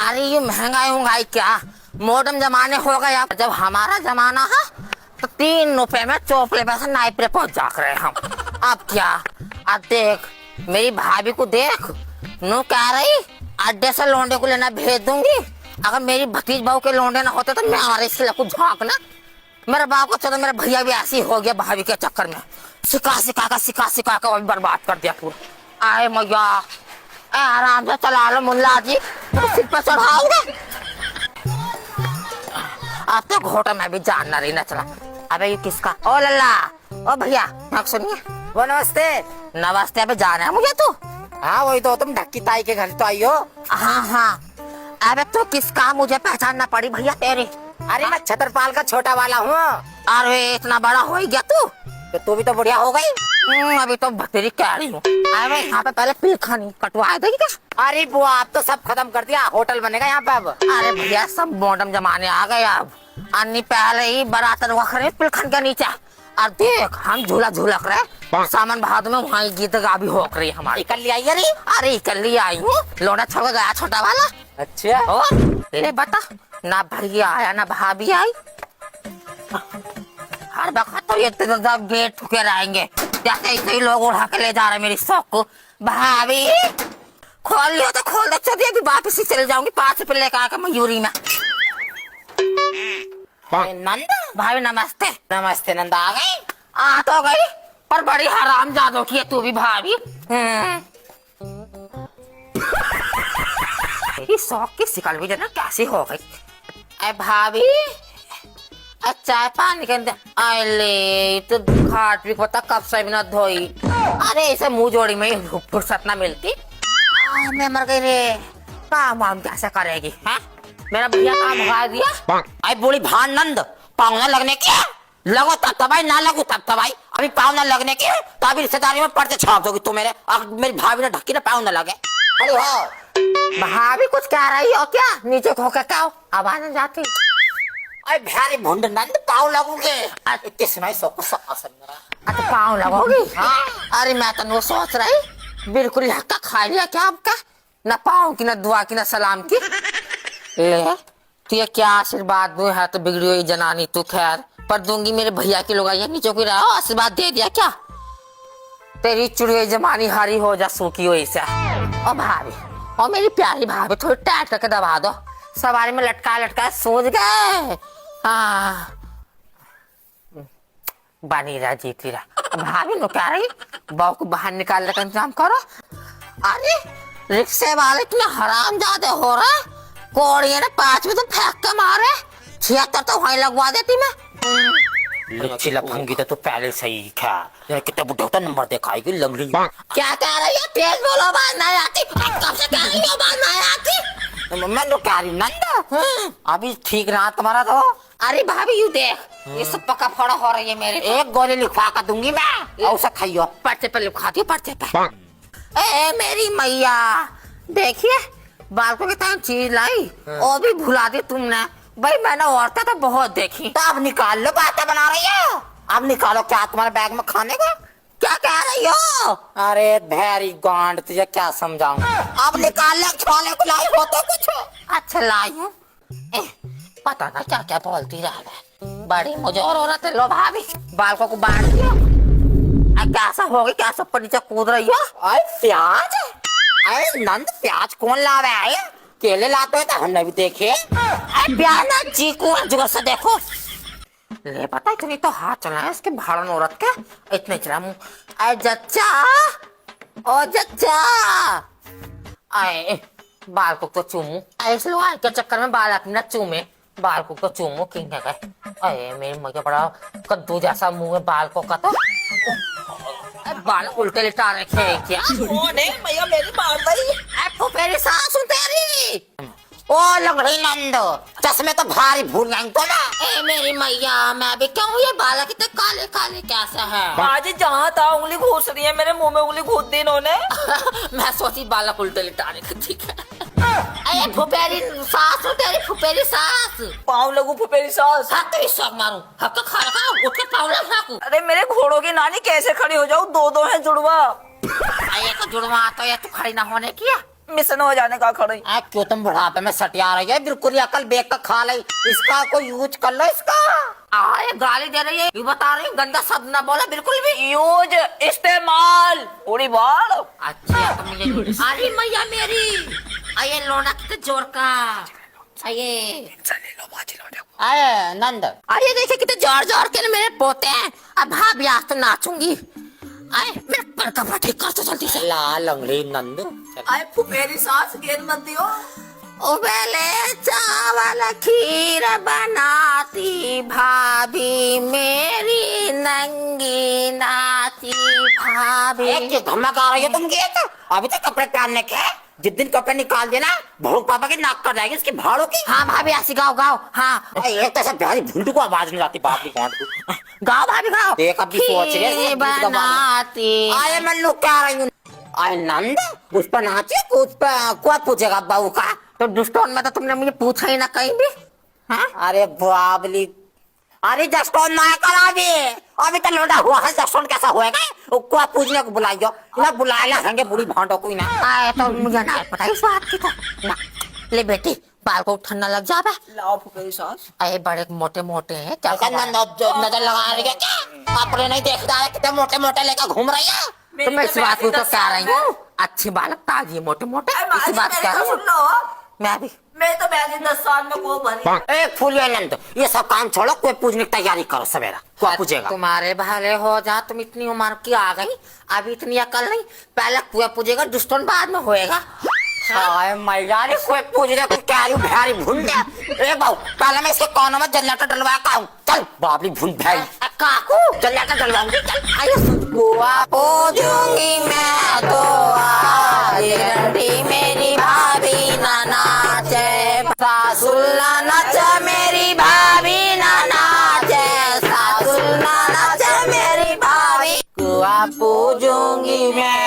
अरे ये महंगाई उंगाई क्या, मॉडर्न जमाने हो गए। अब जब हमारा जमाना है तो 3 रुपए में चोपड़े पैसे नाइप पे पहुंच जा रहे हम। अब क्या, अब देख मेरी भाभी को देख, नो कह रही अड्डे से लौंडे को लेना भेज दूंगी। अगर मेरी भतीज बहू के लौंडे ना होते तो मैं हमारे इसके लकू झाँकना। मेरे बाप को चलो, मेरा भैया भी ऐसी हो गया भाभी के चक्कर में, सिखा सिखा कर बर्बाद कर दिया पूरा। आए मैया, आराम से चला लो मुल्ला जी, तो सिर पर चढ़ाओगे। अब तो घोटा में भी जानना रही ना चला। अबे ये किसका? ओ लल्ला, ओ भैया यहाँ सुनिए। वो नमस्ते। नमस्ते। अबे जाना है मुझे तो। हाँ वही तो, तुम ढक्की ताई के घर तो आई हो। हाँ। अबे तो किसका, मुझे पहचानना पड़ी भैया तेरे। अरे मैं छतरपाल का छोटा वाला हूँ। अरे इतना बड़ा हो गया तू भी तो बढ़िया हो गई। अभी तो तेरी कह रही हूँ। अरे यहाँ पे पहले पिलखा नहीं कटवा देगी क्या? अरे बुआ आप तो सब खत्म कर दिया, होटल बनेगा यहाँ पे अब। अरे भैया सब मॉडर्न जमाने आ गए अब। अन्नी पहले ही बरातर वखरे पिलखन के नीचे, और देख हम झूला झूलक रहे, सामान बहादुर में वहाँ गीत गा भी होक रही हमारी। इकल्ली आई है? अरे इकल्ली आई हूँ, लौंडा छोड़ के गया छोटा वाला। अच्छा ओ ले बता, ना भैया आया ना भाभी आई, हर वक्त तो ये गेट ठुके रहेंगे जैसे ऐसे ही लोग उड़ा के ले जा रहे मेरी शौक को। भाभी खोल लियो तो खोल दे, चलिए अभी वापस ही चले जाऊंगी 5 रुपए लेकर आकर मयूरी में। नंद भाभी नमस्ते। नमस्ते। नंद आ गई? आ तो गई, पर बड़ी हराम जादो की है तू भी भाभी। मेरी शौक की शिकल भी देना कैसी हो गई। अरे भाभी चाय पानी के अंदर आले तो खाट भी पता कब से भी ना धोई। अरे ऐसे मुंह जोड़ी में ही फुर्सत ना मिलती। मैं मर गई रे, काम वाम कैसे करेगी? है मेरा भैया काम भगा दिया। आई बोली भान नंद, पाँव न लगने की लगो तब तबाई, ना लगो तब तबाई। अभी पाँव न लगने की तभी रिश्तेदारी में पर्चे छाप दोगी तू मेरे, और मेरी भाभी ने ढक्की ना पाँव न लगे। अरे हाँ भाभी कुछ कह रही हो क्या? नीचे खोके काओ, आवाज नहीं जाती। अरे भारी भुंड नंद, पाँव लगोगे? इतने सुनाई सबको अच्छा पाँव लगोगी? हाँ। अरे मैं तो सोच रही बिल्कुल हक्का खा लिया क्या आपका, न पाँव की न दुआ की न सलाम की। ले तू ये क्या आशीर्वाद दूं है तो बिगड़ी हुई जनानी तू, खैर पर दूंगी मेरे भैया की लोग नीचे की रहो, आशीर्वाद दे दिया क्या? तेरी चुड़ी जमानी हरी हो जा सूखी हो ऐसा। ओ भाभी, ओ मेरी प्यारी भाभी थोड़ी टाइट करके दबा दो, सवारी में लटका सूझ गए। हाँ बनी रहा जीती रहा। भाभी नो क्या रही, बहू को बाहर निकालने का इंतजाम करो। अरे रिक्शे वाले इतने हराम ज्यादा हो रहा, कोड़िए ने 5 में तो फेंक के मारे, 76 तो वहीं लगवा देती मैं। लच्छी लफंगी तो पहले सही था, कितने बुढ़े होता नंबर दिखाएगी लंगड़ी। क्या कह रही है? तेज बोलो, बात नहीं आती। कब से कह रही हो बात नहीं आती? मैं तो कह रही नंद अभी ठीक रहा तुम्हारा तो। अरे भाभी यू देख, ये सब पका फोड़ा हो रही है मेरे। एक गोली लिखवा कर दूंगी मैं, औसा खाइयो। पर्चे पे लिखवाती हूँ, पर्चे पे। ए मेरी मैया देखिए, बालकों की तरह चीज लाई और भी भुला दी तुमने। भाई मैंने औरतें तो बहुत देखी। तो अब निकाल लो, बातें बना रही है। अब निकालो, क्या तुम्हारे बैग में खाने का? क्या कह रही हो? अरे भैरी गांड, तुझे क्या समझाऊं। अब निकाल ले, छोले को लाई हो तो कुछ। अच्छा लाई हूँ, पता ना क्या क्या बोलती रह गए। बड़ी मुझे और औरत है। लो भाभी बालकों को बांट दिया। कैसा हो गई, क्या सब पर नीचे कूद रही हो? अरे प्याज, अरे नंद प्याज कौन ला रहा है? केले लाते तो हमने भी देखे। प्याज ना चीकू जुगत से देखो। ले पता इतनी तो हाथ चला है इसके भाड़न औरत के, इतने चला मुंह। अरे जच्चा, ओ जच्चा, आए बाल को तो चूमू। ऐसे लोग के चक्कर में बाल अपना चूमे, बाल को तो चूमू किंग है। अरे मेरी मजा बड़ा कद्दू जैसा मुंह है बाल को का तो। बाल उल्टे लिटा रखे हैं क्या? नहीं भैया मेरी मार गई। मेरी सासू तेरी। ओ लग रही नंद, चश्मे तो भारी भूल गई तो ना। ए मेरी मैया, मैं भी क्यों ये बाल कितने काले काले कैसा है? आज जहाँ था उंगली घुस रही है मेरे मुंह में, उंगली घुस दी इन्होंने। मैं सोची बालक उल्टे लिटाने की, ठीक है। अरे फुपेरी सास, तेरी फुपेरी सास। पाँव लगू फुफेरी सास। हाँ तेरी सब मारूं, हक्का खाना खा उठ के पाँव लग सकूं। अरे मेरे घोड़ों की नानी कैसे खड़ी हो जाऊँ, 2 है जुड़वा। अरे तो जुड़वा तो ये तू खड़ी ना होने की है। मिशन हो जाने का खड़े। क्यों तुम बुढ़ापे में सटिया रही है? बिल्कुल ही अकल बेग का खा ली। इसका कोई यूज कर लो इसका। आए गाली दे रही है, ये बता रही हूँ गंदा शब्द ना बोला बिल्कुल भी। यूज इस्तेमाल उड़ी बाल। अच्छा तुम ये अरे मैया मेरी आये लोना कितने जोर का आये आए नंद, अरे देखे कितने जोर जोर के ना मेरे पोते हैं। अब भाभी आज तो नाचूंगी। आए मेरा पर कपड़ा ठीक कर तो जल्दी से। ला लंगड़ी नंद। चल। आए मेरी सास गेंद मत दियो। उबले चावल खीर बनाती भाभी मेरी नंगी नाची भाभी। क्यों धमक आ रही हो तुम? ये तो अभी तक कपड़े पहनने के हैं। जिस दिन कपड़े निकाल देना भड़ू पापा की नाक कर जाएगी इसकी भाड़ों की। हाँ भाभी ऐसी गाओ गाओ। हाँ एक तो ऐसा प्यारी भुंडू को आवाज नहीं आती बाप की गांड को। गाओ भाभी गाओ। देख अभी सोच रहे हैं, खीर बनाती। आए मल्लू क्या रही हूँ? आए नंद, उस पर नाचे उस पर कौन पूछेगा बहू का? तो दुष्टोन में तो तुमने मुझे पूछा ही ना कहीं भी। हाँ अरे बाबली, अरे जस्टोन ना करा अभी तो लोटा हुआ है। जस्टोन कैसा होएगा? वो को पूछने को बुलाइयो ना, बुलाया हैंगे बुढ़ी भांडो कोई ना। आए तो मुझे ना पता इस बात की तो ना। ले बेटी बाल को ठंडा लग जावे। लाओ मेरी सास। अरे बड़े मोटे मोटे हैं क्या ऐसा नजर लगा रही है क्या? अपने नहीं देख रहा है कितने मोटे मोटे लेकर घूम रही है। तो मैं इस बात को तो कह रही हूँ अच्छे बालक ताजी मोटे मोटे इसी बात कह रही हूँ मैं भी। मैं तो मैं 10 साल में को भरी। एक फूल नंद, ये सब काम छोड़ो, कोई पूछने की तैयारी करो सवेरा। क्या पूछेगा? तुम्हारे भले हो जा, तुम इतनी उम्र की आ गई अभी इतनी अकल नहीं। पहले कुआ पूजेगा दुष्टोन बाद में होएगा। हाय मैया रे, कोई पूछने को क्या रही भारी भूल गया। ए बाबू पहले मैं इसके कानों में जनरेटर डलवा का हूँ। चल बाबली भूल भाई काकू जनरेटर डलवाऊंगी। चल आइए कुआ पूजूंगी मैं तो आज रंडी मेरी भाभी ना नाचे, सासुल ना नाचे मेरी भाभी ना नाचे, सासुल ना नाचे मेरी भाभी। कुआ पूजूंगी मैं